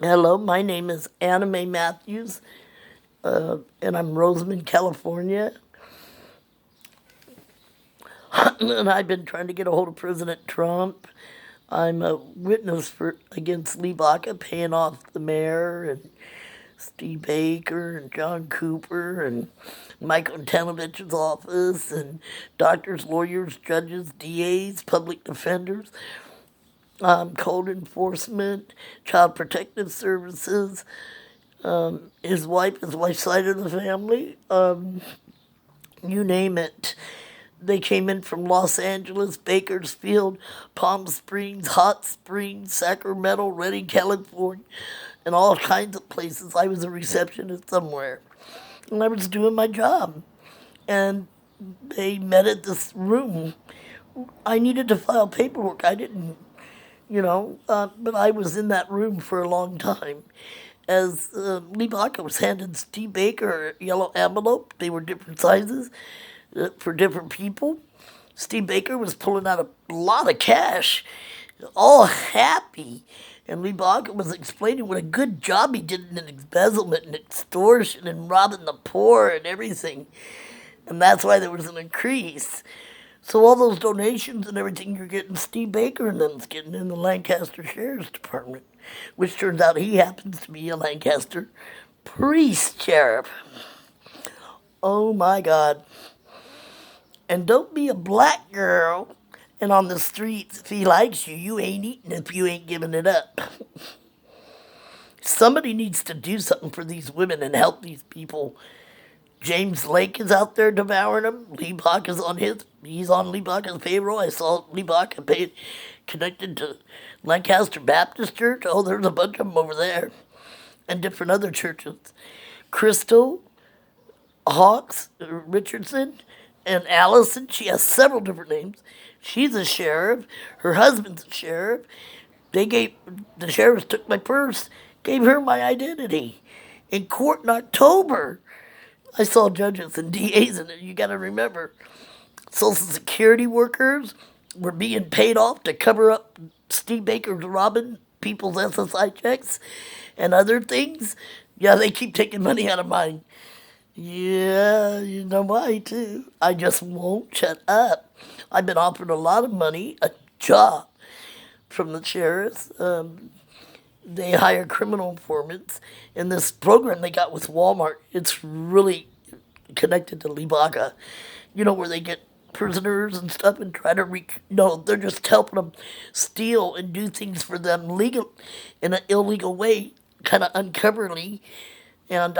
Hello, my name is Anna Mae Matthews, and I'm Rosamond, California. And I've been trying to get a hold of President Trump. I'm a witness for against Lee Baca paying off the mayor and Steve Baker and John Cooper and Mike Ontanovich's office and doctors, lawyers, judges, DAs, public defenders, code enforcement, child protective services, his wife's side of the family, you name it. They came in from Los Angeles, Bakersfield, Palm Springs, Hot Springs, Sacramento, Redding, California, and all kinds of places. I was a receptionist somewhere, and I was doing my job. And they met at this room. I needed to file paperwork. I didn't, but I was in that room for a long time. As Lee Baca was handing Steve Baker a yellow envelope, they were different sizes for different people. Steve Baker was pulling out a lot of cash, all happy. And Lee Baca was explaining what a good job he did in embezzlement and extortion and robbing the poor and everything. And that's why there was an increase. So all those donations and everything you're getting, Steve Baker and them's getting in the Lancaster Sheriff's Department, which turns out he happens to be a Lancaster priest sheriff. Oh my God. And don't be a black girl and on the streets. If he likes you, you ain't eating if you ain't giving it up. Somebody needs to do something for these women and help these people. James Lake is out there devouring them. Lee Bach is on he's on Lee Bach's payroll. I saw Lee Bach paid, connected to Lancaster Baptist Church. Oh, there's a bunch of them over there. And different other churches. Crystal Hawks Richardson and Allison. She has several different names. She's a sheriff. Her husband's a sheriff. The sheriffs took my purse, gave her my identity. In court in October, I saw judges and DAs in it. You got to remember, Social Security workers were being paid off to cover up Steve Baker's robbing people's SSI checks and other things. Yeah, they keep taking money out of mine. Yeah, you know why too. I just won't shut up. I've been offered a lot of money, a job from the sheriffs. They hire criminal informants. In this program they got with Walmart, it's really connected to Lee Baca. You know, where they get prisoners and stuff and try to no, they're just helping them steal and do things for them legal in an illegal way, kind of uncoverly. And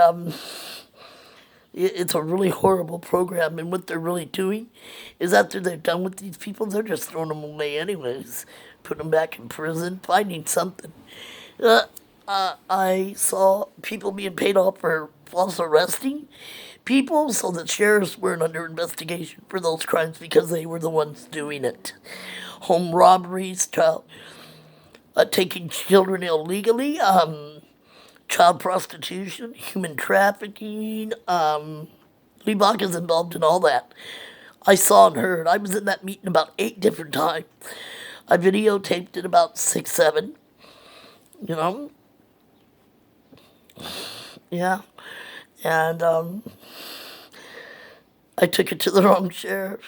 it's a really horrible program, and what they're really doing is after they're done with these people, they're just throwing them away anyways, putting them back in prison, finding something. Uh, I saw people being paid off for false arresting people, so the sheriffs weren't under investigation for those crimes because they were the ones doing it. Home robberies, taking children illegally, child prostitution, human trafficking. Lee Bach is involved in all that. I saw and heard. I was in that meeting about 8 different times. I videotaped it about 6, 7. You know, yeah. And I took it to the wrong sheriff.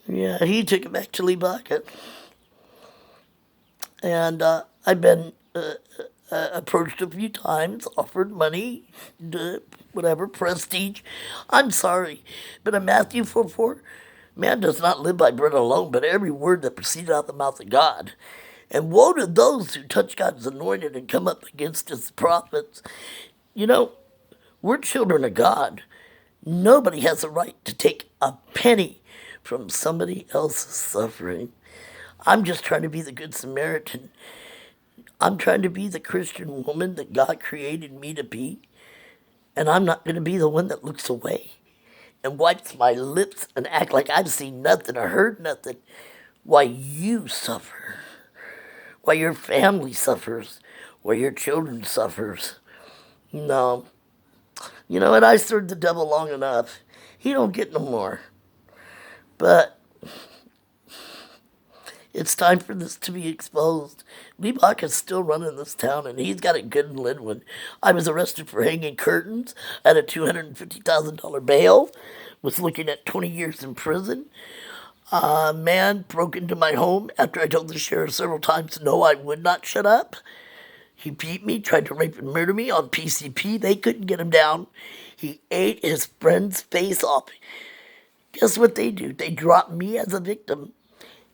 Yeah, he took it back to Lee Bucket. And I've been approached a few times, offered money, whatever, prestige. I'm sorry, but in Matthew 4:4, man does not live by bread alone, but every word that proceeded out of the mouth of God. And woe to those who touch God's anointed and come up against his prophets. You know, we're children of God. Nobody has a right to take a penny from somebody else's suffering. I'm just trying to be the Good Samaritan. I'm trying to be the Christian woman that God created me to be. And I'm not going to be the one that looks away and wipes my lips and act like I've seen nothing or heard nothing while you suffer, while your family suffers, while your children suffers. No. You know what? I served the devil long enough. He don't get no more. But It's time for this to be exposed. Lee Bach is still running this town, and he's got it good in Linwood. I was arrested for hanging curtains at a $250,000 bail. Was looking at 20 years in prison. A man broke into my home after I told the sheriff several times no, I would not shut up. He beat me, tried to rape and murder me on PCP. They couldn't get him down. He ate his friend's face off. Guess what they do? They drop me as a victim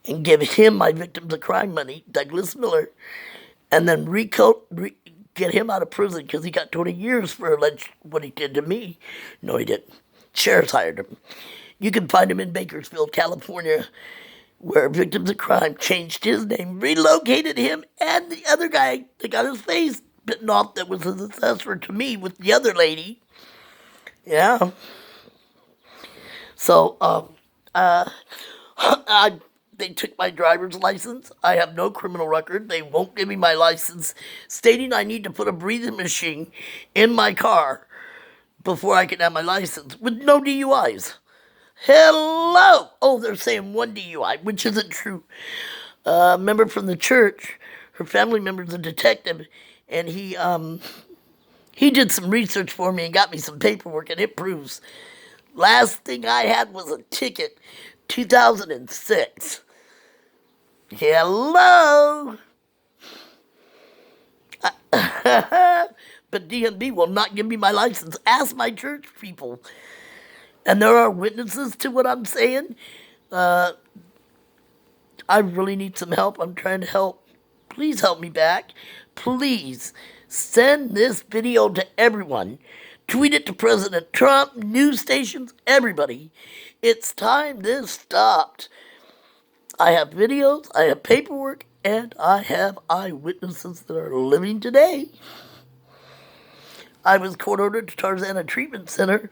and give him my victims of crime money, Douglas Miller, and then get him out of prison because he got 20 years for alleged what he did to me. No, he didn't. Sheriff's hired him. You can find him in Bakersfield, California, where victims of crime changed his name, relocated him, and the other guy that got his face bitten off that was his successor to me with the other lady. Yeah. So, they took my driver's license. I have no criminal record. They won't give me my license, stating I need to put a breathing machine in my car before I can have my license, with no DUIs. Hello! Oh, they're saying one DUI, which isn't true. A member from the church, her family member's a detective, and he did some research for me and got me some paperwork, and it proves. Last thing I had was a ticket, 2006. Hello! But DMV will not give me my license. Ask my church people. And there are witnesses to what I'm saying. I really need some help. I'm trying to help. Please help me back. Please send this video to everyone. Tweet it to President Trump, news stations, everybody. It's time this stopped. I have videos, I have paperwork, and I have eyewitnesses that are living today. I was court-ordered to Tarzana Treatment Center,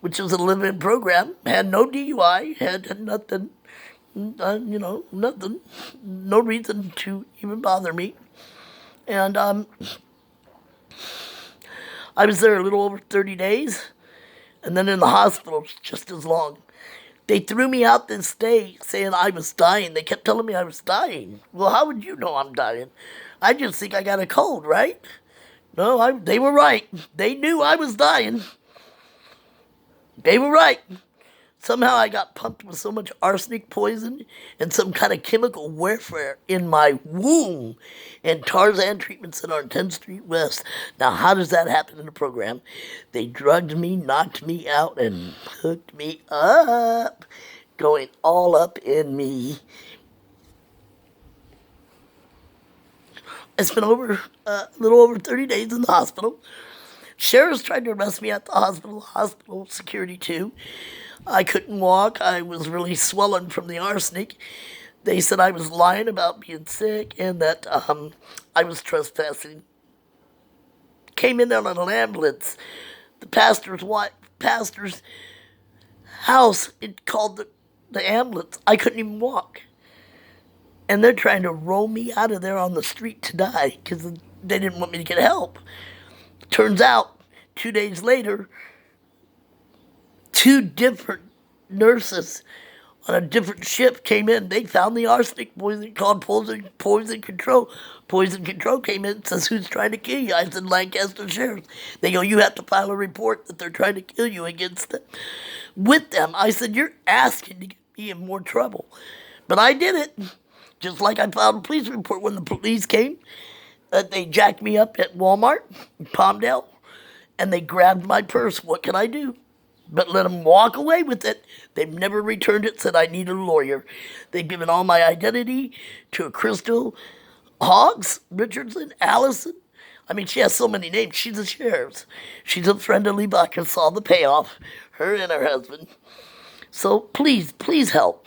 which was a live-in program. Had no DUI, had nothing, nothing. No reason to even bother me. And I was there a little over 30 days, and then in the hospital just as long. They threw me out this day saying I was dying. They kept telling me I was dying. Well, how would you know I'm dying? I just think I got a cold, right? No, they were right. They knew I was dying. They were right. Somehow I got pumped with so much arsenic poison and some kind of chemical warfare in my womb in Tarzan Treatment Center on 10th Street West. Now, how does that happen in the program? They drugged me, knocked me out, and hooked me up, going all up in me. I spent a little over 30 days in the hospital. Sheriffs tried to arrest me at the hospital security too. I couldn't walk. I was really swollen from the arsenic. They said I was lying about being sick and that I was trespassing. Came in on an ambulance. The pastor's house, it called the ambulance. I couldn't even walk. And they're trying to roll me out of there on the street to die because they didn't want me to get help. Turns out, 2 days later, 2 different nurses on a different ship came in. They found the arsenic poison called poison control. Poison control came in and says, who's trying to kill you? I said, Lancaster Sheriff. They go, you have to file a report that they're trying to kill you with them. I said, you're asking to get me in more trouble. But I did it. Just like I filed a police report when the police came. They jacked me up at Walmart in Palmdale, and they grabbed my purse. What can I do? But let them walk away with it. They've never returned it, said I need a lawyer. They've given all my identity to a Crystal Hoggs, Richardson, Allison. I mean, she has so many names. She's a sheriff. She's a friend of Lee Bach and saw the payoff, her and her husband. So please, please help.